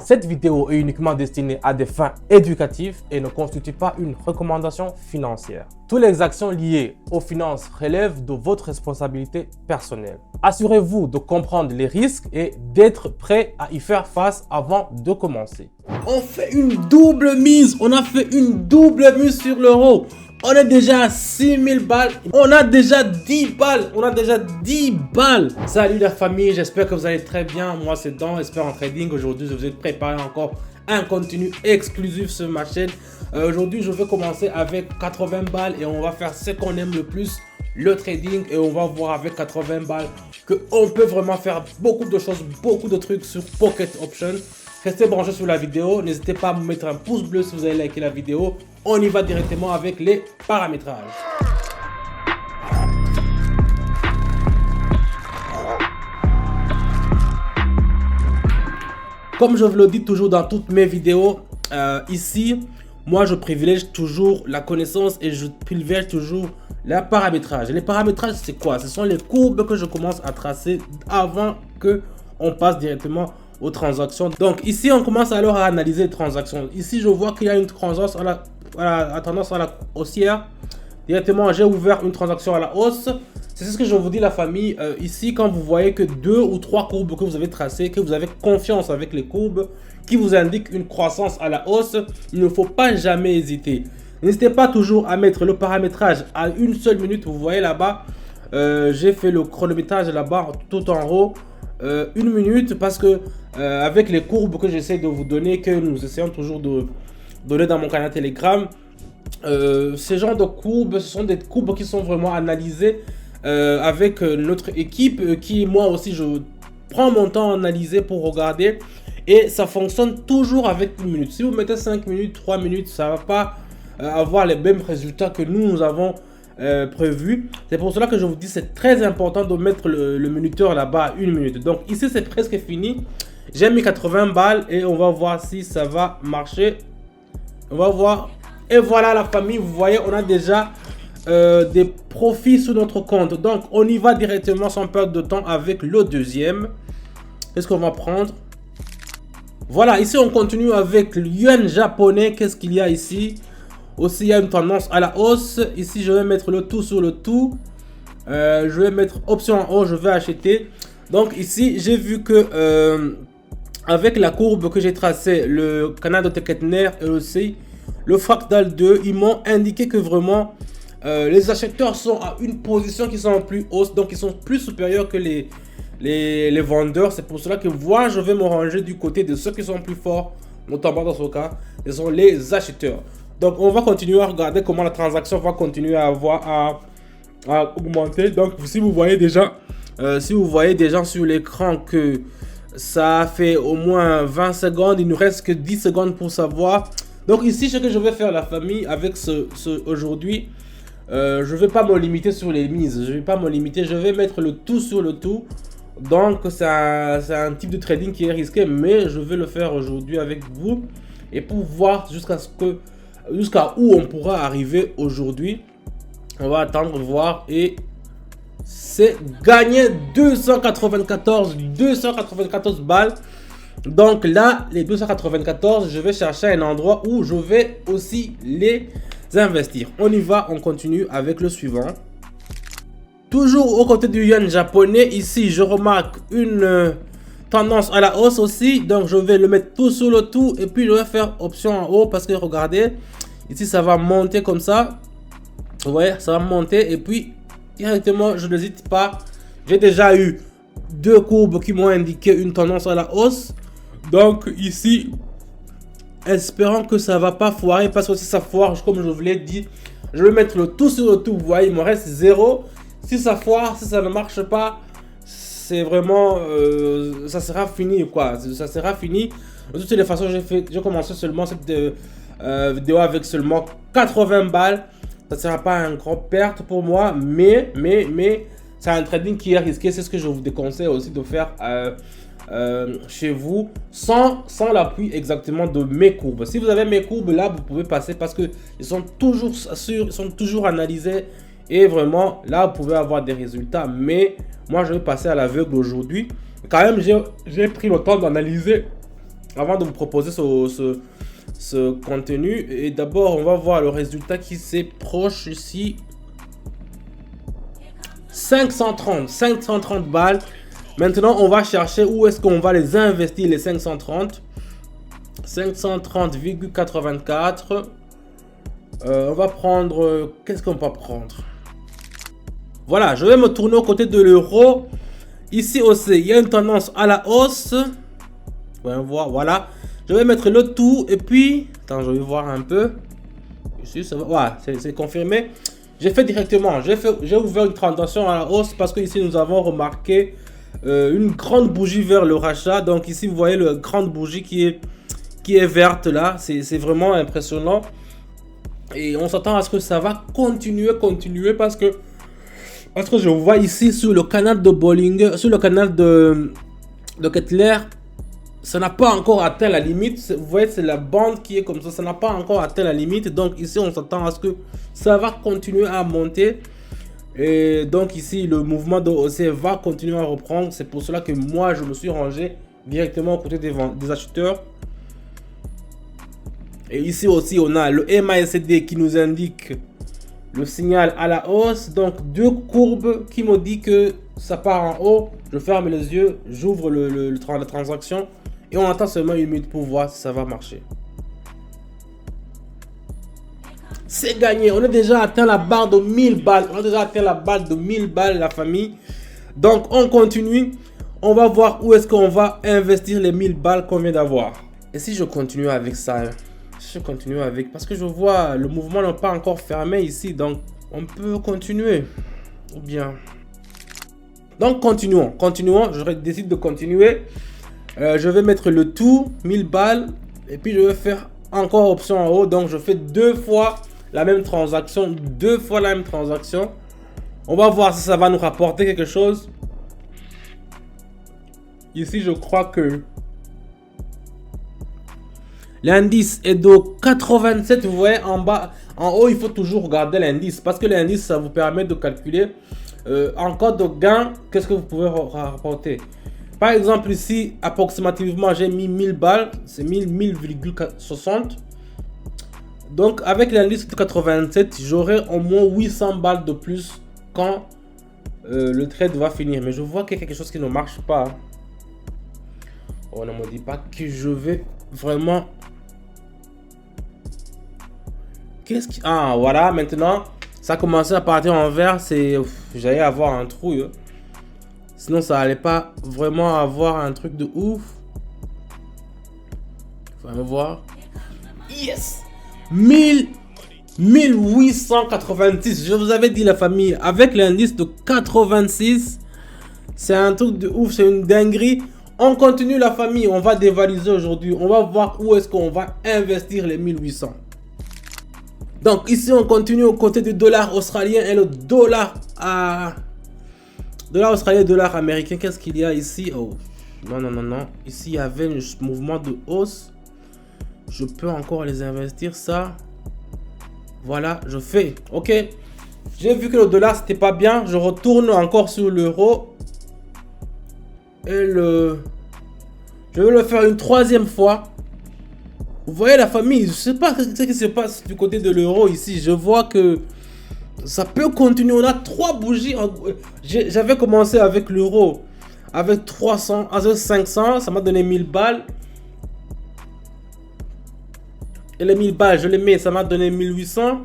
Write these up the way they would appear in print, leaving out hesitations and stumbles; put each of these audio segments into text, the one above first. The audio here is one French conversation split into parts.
Cette vidéo est uniquement destinée à des fins éducatives et ne constitue pas une recommandation financière. Toutes les actions liées aux finances relèvent de votre responsabilité personnelle. Assurez-vous de comprendre les risques et d'être prêt à y faire face avant de commencer. On fait une double mise, on a fait une double mise sur l'euro. On est déjà à 6000 balles, on a déjà 10 balles, Salut la famille, j'espère que vous allez très bien. Moi c'est Dan, expert en trading. Aujourd'hui je vous ai préparé encore un contenu exclusif sur ma chaîne. Aujourd'hui je vais commencer avec 80 balles et on va faire ce qu'on aime le plus, le trading. Et on va voir avec 80 balles qu'on peut vraiment faire beaucoup de choses, beaucoup de trucs sur Pocket Option. Restez branchés sur la vidéo, n'hésitez pas à me mettre un pouce bleu si vous avez liké la vidéo. On y va directement avec les paramétrages. Comme je vous le dis toujours dans toutes mes vidéos, ici, moi je privilège toujours la connaissance et je privilège toujours le paramétrage. Les paramétrages, c'est quoi? Ce sont les courbes que je commence à tracer avant que on passe directement aux transactions. Donc ici on commence alors à analyser les transactions. Ici je vois qu'il y a une transaction à tendance à la haussière. Directement j'ai ouvert une transaction à la hausse. C'est ce que je vous dis la famille. Ici quand vous voyez que 2 ou 3 courbes que vous avez tracées, que vous avez confiance avec les courbes qui vous indiquent une croissance à la hausse, il ne faut pas jamais hésiter. N'hésitez pas toujours à mettre le paramétrage à une seule minute. Vous voyez là-bas, j'ai fait le chronométrage là-bas tout en haut. 1 minute parce que avec les courbes que j'essaie de vous donner, que nous essayons toujours de donner dans mon canal Telegram, ces genres de courbes, ce sont des courbes qui sont vraiment analysées avec notre équipe, qui moi aussi je prends mon temps à analyser pour regarder, et ça fonctionne toujours avec 1 minute. Si vous mettez 5 minutes, 3 minutes, ça va pas avoir les mêmes résultats que nous avons prévu. C'est pour cela que je vous dis c'est très important de mettre le minuteur là-bas à 1 minute. Donc ici c'est presque fini. J'ai mis 80 balles et on va voir si ça va marcher. On va voir. Et voilà la famille, vous voyez on a déjà des profits sur notre compte. Donc on y va directement sans perdre de temps avec le deuxième. Qu'est-ce qu'on va prendre? Voilà, ici on continue avec le yuan japonais. Qu'est-ce qu'il y a ici? Aussi, il y a une tendance à la hausse. Ici, je vais mettre le tout sur le tout. Je vais mettre option en haut, je vais acheter. Donc ici, j'ai vu que avec la courbe que j'ai tracée, le canal de Teketner et aussi le fractal 2, ils m'ont indiqué que vraiment les acheteurs sont à une position qui sont en plus hausse. Donc, ils sont plus supérieurs que les vendeurs. C'est pour cela que moi, je vais me ranger du côté de ceux qui sont plus forts, notamment dans ce cas, ce sont les acheteurs. Donc on va continuer à regarder comment la transaction va continuer à augmenter. Donc si vous voyez déjà sur l'écran que ça fait au moins 20 secondes, il ne reste que 10 secondes pour savoir. Donc ici ce que je vais faire la famille avec aujourd'hui, je vais pas me limiter sur les mises, je vais mettre le tout sur le tout. Donc c'est un type de trading qui est risqué, mais je vais le faire aujourd'hui avec vous et pour voir jusqu'à où on pourra arriver aujourd'hui. On va attendre voir et c'est gagné 294 balles. Donc là les 294, je vais chercher un endroit où je vais aussi les investir. On y va, on continue avec le suivant. Toujours au côté du yuan japonais, ici je remarque une tendance à la hausse aussi. Donc je vais le mettre tout sur le tout et puis je vais faire option en haut parce que regardez, ici ça va monter comme ça. Vous voyez, ça va monter et puis directement je n'hésite pas. J'ai déjà eu 2 courbes qui m'ont indiqué une tendance à la hausse. Donc ici, espérons que ça va pas foirer parce que si ça foire, comme je vous l'ai dit, je vais mettre le tout sur le tout. Vous voyez, il me reste 0. Si ça foire, si ça ne marche pas, c'est vraiment ça sera fini quoi, ça sera fini. De toutes les façons, j'ai commencé seulement cette vidéo avec seulement 80 balles. Ça ne sera pas une grande perte pour moi, mais c'est un trading qui est risqué. C'est ce que je vous déconseille aussi de faire chez vous sans l'appui exactement de mes courbes. Si vous avez mes courbes là, vous pouvez passer parce que ils sont toujours sûrs, ils sont toujours analysés et vraiment là vous pouvez avoir des résultats. Mais moi je vais passer à l'aveugle aujourd'hui. Quand même j'ai pris le temps d'analyser avant de vous proposer ce contenu. Et d'abord, on va voir le résultat qui s'approche ici. 530 balles. Maintenant, on va chercher où est-ce qu'on va les investir, les 530. 530,84. On va prendre... Qu'est-ce qu'on peut prendre? Voilà, je vais me tourner aux côtés de l'euro. Ici aussi, il y a une tendance à la hausse. Voilà. Je vais mettre le tout et puis... Attends, je vais voir un peu. Ici, ça va. Voilà, c'est confirmé. J'ai fait directement. J'ai ouvert une transaction à la hausse parce que ici, nous avons remarqué une grande bougie vers le rachat. Donc ici, vous voyez la grande bougie qui est verte là. C'est vraiment impressionnant. Et on s'attend à ce que ça va continuer parce que je vois ici sur le canal de Bollinger, sur le canal de Kettler, ça n'a pas encore atteint la limite. Vous voyez, c'est la bande qui est comme ça. Ça n'a pas encore atteint la limite. Donc ici, on s'attend à ce que ça va continuer à monter. Et donc ici, le mouvement de haussier va continuer à reprendre. C'est pour cela que moi, je me suis rangé directement aux côtés des acheteurs. Et ici aussi, on a le MACD qui nous indique le signal à la hausse. Donc, deux courbes qui me disent que ça part en haut. Je ferme les yeux, j'ouvre la transaction. Et on attend seulement une minute pour voir si ça va marcher. C'est gagné. On a déjà atteint la barre de 1000 balles. On a déjà atteint la barre de 1000 balles, la famille. Donc, on continue. On va voir où est-ce qu'on va investir les 1000 balles qu'on vient d'avoir. Et si je continue avec ça, je continue avec... Parce que je vois le mouvement n'est pas encore fermé ici. Donc, on peut continuer. Ou bien... Donc, continuons. Je décide de continuer. Je vais mettre le tout, 1000 balles. Et puis, je vais faire encore option en haut. Donc, je fais deux fois la même transaction. On va voir si ça va nous rapporter quelque chose. Ici, je crois que... L'indice est de 87, vous voyez en bas, en haut il faut toujours regarder l'indice parce que l'indice ça vous permet de calculer en cas de gain, qu'est-ce que vous pouvez rapporter. Par exemple ici, approximativement j'ai mis 1000 balles, c'est 1000,60. Donc avec l'indice de 87, j'aurai au moins 800 balles de plus quand le trade va finir. Mais je vois qu'il y a quelque chose qui ne marche pas. On ne me dit pas que je vais vraiment... Ah, voilà, maintenant, ça a commencé à partir en vert. J'allais avoir un trou. Sinon, ça allait pas vraiment avoir un truc de ouf. Faut me voir. Yes! 1886. Je vous avais dit, la famille, avec l'indice de 86, c'est un truc de ouf, c'est une dinguerie. On continue, la famille, on va dévaliser aujourd'hui. On va voir où est-ce qu'on va investir les 1800. Donc ici, on continue aux côtés du dollar australien et le dollar australien, dollar américain. Qu'est-ce qu'il y a ici? Oh, non. Ici, il y avait un mouvement de hausse. Je peux encore les investir, ça. Voilà, je fais. Ok. J'ai vu que le dollar, c'était pas bien. Je retourne encore sur l'euro. Et je vais le faire une troisième fois. Vous voyez, la famille, je sais pas ce qui se passe du côté de l'euro ici. Je vois que ça peut continuer. On a 3 bougies. J'avais commencé avec l'euro avec 300, avec 500. Ça m'a donné 1000 balles. Et les 1000 balles, je les mets. Ça m'a donné 1800.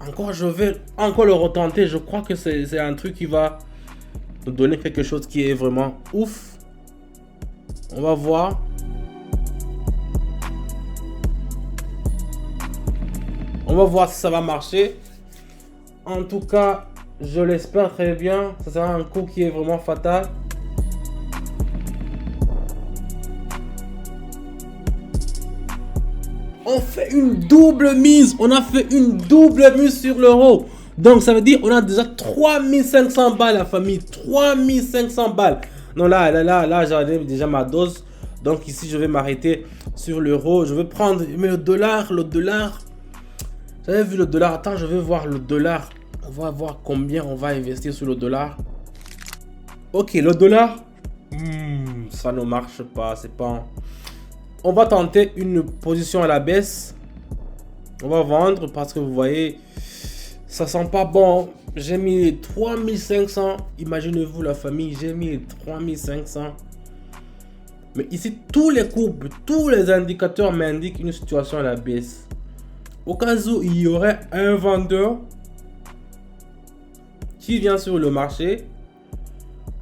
Encore, je vais encore le retenter. Je crois que c'est un truc qui va nous donner quelque chose qui est vraiment ouf. On va voir. On va voir si ça va marcher. En tout cas, je l'espère très bien. Ça sera un coup qui est vraiment fatal. On fait une double mise. On a fait une double mise sur l'euro. Donc ça veut dire on a déjà 3500 balles, la famille. 3500 balles. Non, là j'avais déjà ma dose. Donc ici, je vais m'arrêter sur l'euro. Je vais prendre... Mais le dollar... J'avais vu le dollar. Attends, je vais voir le dollar. On va voir combien on va investir sur le dollar. Ok, le dollar. ça ne marche pas. C'est pas... On va tenter une position à la baisse. On va vendre parce que vous voyez, ça sent pas bon. J'ai mis 3500. Imaginez-vous la famille, j'ai mis 3500. Mais ici, tous les courbes, tous les indicateurs m'indiquent une situation à la baisse. Au cas où il y aurait un vendeur qui vient sur le marché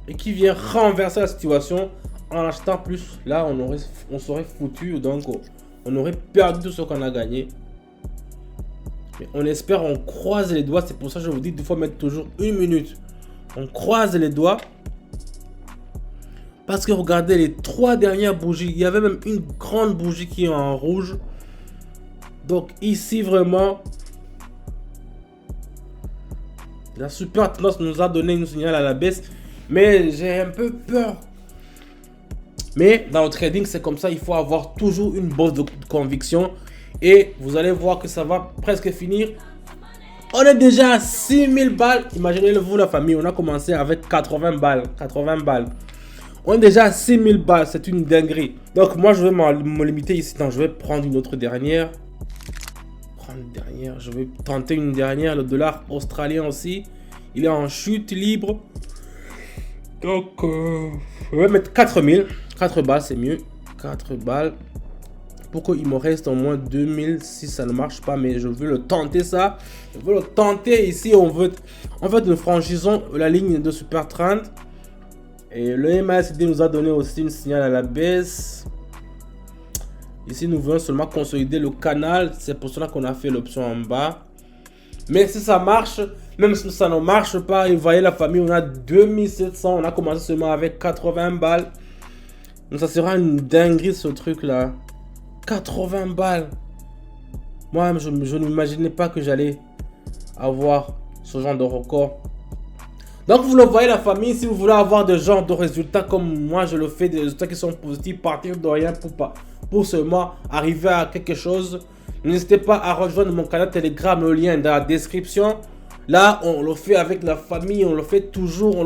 et qui vient renverser la situation en achetant plus, là on serait foutu, donc on aurait perdu tout ce qu'on a gagné. Mais on espère, on croise les doigts. C'est pour ça que je vous dis qu'il faut mettre toujours 1 minute. On croise les doigts. Parce que regardez les 3 dernières bougies. Il y avait même une grande bougie qui est en rouge. Donc ici vraiment, la super tendance nous a donné une signal à la baisse. Mais j'ai un peu peur. Mais dans le trading, c'est comme ça. Il faut avoir toujours une bosse de conviction. Et vous allez voir que ça va presque finir. On est déjà à 6000 balles. Imaginez-vous la famille. On a commencé avec 80 balles. 80 balles. On est déjà à 6000 balles. C'est une dinguerie. Donc moi, je vais me limiter ici. Donc, je vais prendre une autre dernière. Je vais tenter une dernière. Le dollar australien aussi. Il est en chute libre. Donc, je vais mettre 4000. 4 balles, c'est mieux. 4 balles. Pour qu'il me reste au moins 2000 si ça ne marche pas. Mais je veux le tenter ça. Je veux le tenter ici. En fait, nous franchissons la ligne de Super Trend. Et le MACD nous a donné aussi une signal à la baisse. Ici, nous voulons seulement consolider le canal. C'est pour cela qu'on a fait l'option en bas. Mais si ça marche, même si ça ne marche pas, vous voyez la famille, on a 2700. On a commencé seulement avec 80 balles. Donc ça sera une dinguerie ce truc là. 80 balles. Moi, je n'imaginais pas que j'allais avoir ce genre de record. Donc vous le voyez la famille, si vous voulez avoir de genre de résultats comme moi je le fais, des résultats qui sont positifs, partir de rien pour seulement arriver à quelque chose, n'hésitez pas à rejoindre mon canal Telegram, le lien est dans la description. Là on le fait avec la famille, on le fait toujours,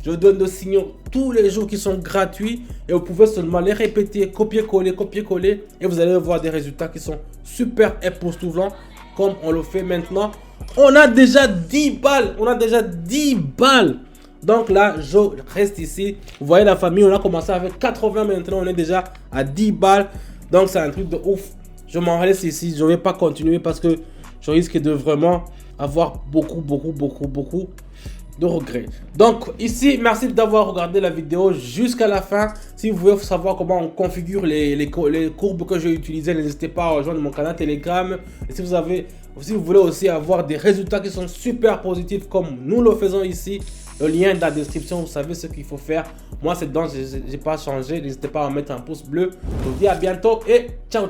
Je donne des signaux tous les jours qui sont gratuits et vous pouvez seulement les répéter, copier-coller et vous allez voir des résultats qui sont super époustouflants comme on le fait maintenant. On a déjà 10 balles. Donc là, je reste ici. Vous voyez la famille, on a commencé avec 80. Maintenant, on est déjà à 10 balles. Donc, c'est un truc de ouf. Je m'en reste ici. Je ne vais pas continuer parce que je risque de vraiment avoir beaucoup de regrets. Donc, ici, merci d'avoir regardé la vidéo jusqu'à la fin. Si vous voulez savoir comment on configure les courbes que j'ai utilisées, n'hésitez pas à rejoindre mon canal Telegram. Et si vous voulez aussi avoir des résultats qui sont super positifs comme nous le faisons ici, le lien est dans la description, vous savez ce qu'il faut faire. Moi, c'est donc, je n'ai pas changé. N'hésitez pas à mettre un pouce bleu. Je vous dis à bientôt et ciao.